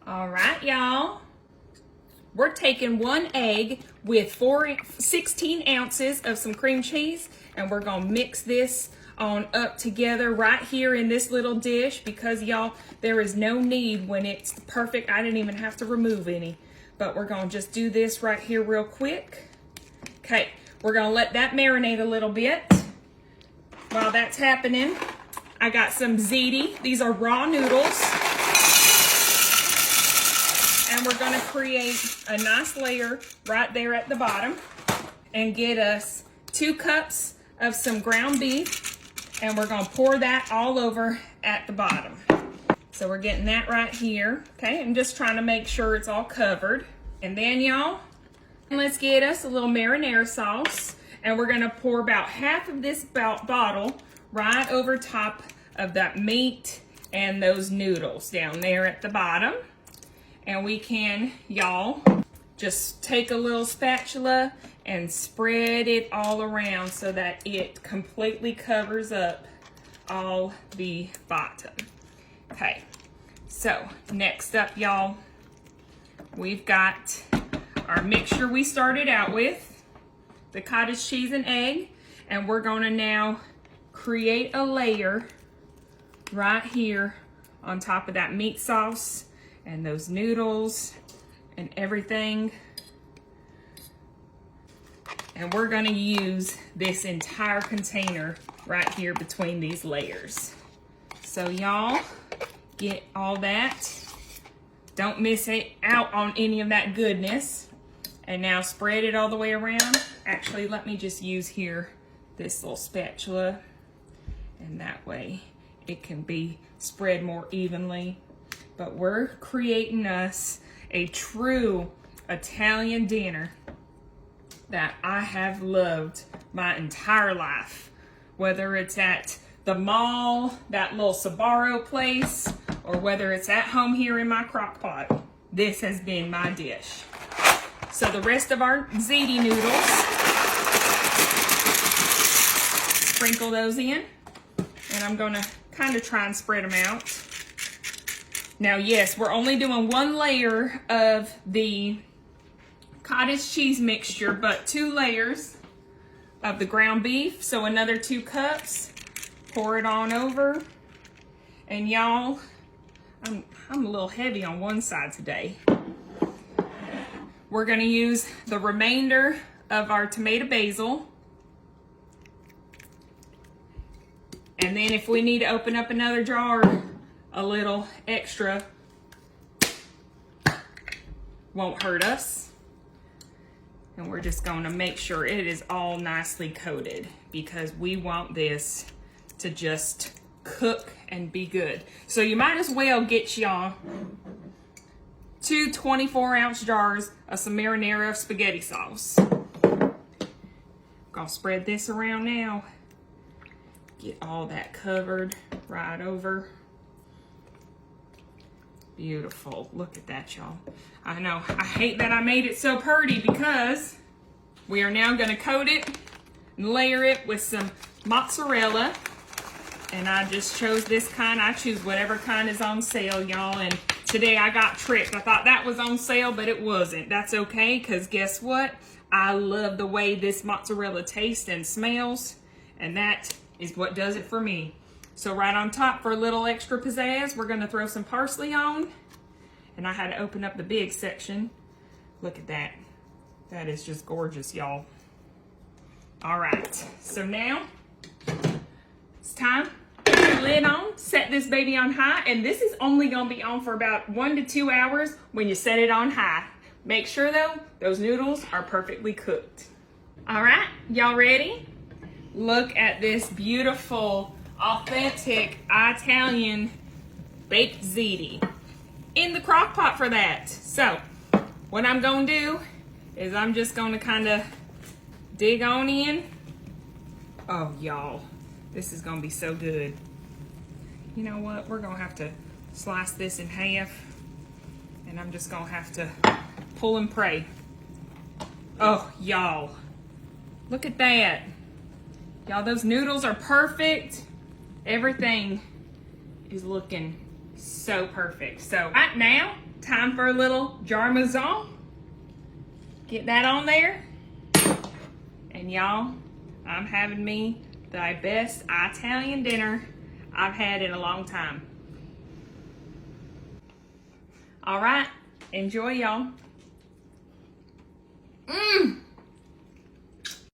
All right, y'all. We're taking 1 egg with 16 ounces of some cream cheese, and we're gonna mix this on up together right here in this little dish because y'all, there is no need when it's perfect. I didn't even have to remove any, but we're gonna just do this right here real quick. Okay, we're gonna let that marinate a little bit. While that's happening, I got some ziti. These are raw noodles. And we're gonna create a nice layer right there at the bottom and get us 2 cups of some ground beef, and we're gonna pour that all over at the bottom. So we're getting that right here. Okay, I'm just trying to make sure it's all covered. And then y'all, let's get us a little marinara sauce, and we're gonna pour about half of this bottle right over top of that meat and those noodles down there at the bottom. And we can, y'all, just take a little spatula and spread it all around so that it completely covers up all the bottom. Okay, so next up, y'all, we've got our mixture we started out with, the cottage cheese and egg, and we're gonna now create a layer right here on top of that meat sauce and those noodles and everything. And we're gonna use this entire container right here between these layers. So y'all, get all that. Don't miss it out on any of that goodness. And now spread it all the way around. Actually, let me just use here this little spatula, and that way it can be spread more evenly. But we're creating us a true Italian dinner that I have loved my entire life. Whether it's at the mall, that little Sbarro place, or whether it's at home here in my crock pot, this has been my dish. So the rest of our ziti noodles, sprinkle those in, and I'm gonna kind of try and spread them out. Now, yes, we're only doing 1 layer of the cottage cheese mixture, but 2 layers of the ground beef. So another 2 cups, pour it on over. And y'all, I'm a little heavy on one side today. We're gonna use the remainder of our tomato basil. And then if we need to open up another jar, a little extra won't hurt us. And we're just going to make sure it is all nicely coated because we want this to just cook and be good. So you might as well get y'all 2 24-ounce jars of some marinara spaghetti sauce. Gonna spread this around now. Get all that covered right over. Beautiful. Look at that, y'all. I know, I hate that I made it so pretty because we are now going to coat it and layer it with some mozzarella. And I just chose this kind. I choose whatever kind is on sale, y'all. And today I got tricked. I thought that was on sale, but it wasn't. That's okay, because guess what? I love the way this mozzarella tastes and smells. And that is what does it for me. So right on top, for a little extra pizzazz, we're gonna throw some parsley on. And I had to open up the big section. Look at that. That is just gorgeous, y'all. All right, so now it's time to put the lid on, set this baby on high, and this is only gonna be on for about 1 to 2 hours when you set it on high. Make sure though, those noodles are perfectly cooked. All right, y'all ready? Look at this beautiful, authentic Italian baked ziti in the crock pot for that. So what I'm gonna do is I'm just gonna kind of dig on in. Oh y'all, this is gonna be so good. You know what, we're gonna have to slice this in half, and I'm just gonna have to pull and pray. Oh y'all, look at that. Y'all, those noodles are perfect. Everything is looking so perfect. So right now, time for a little Parmesan. Get that on there. And y'all, I'm having me the best Italian dinner I've had in a long time. All right, enjoy y'all.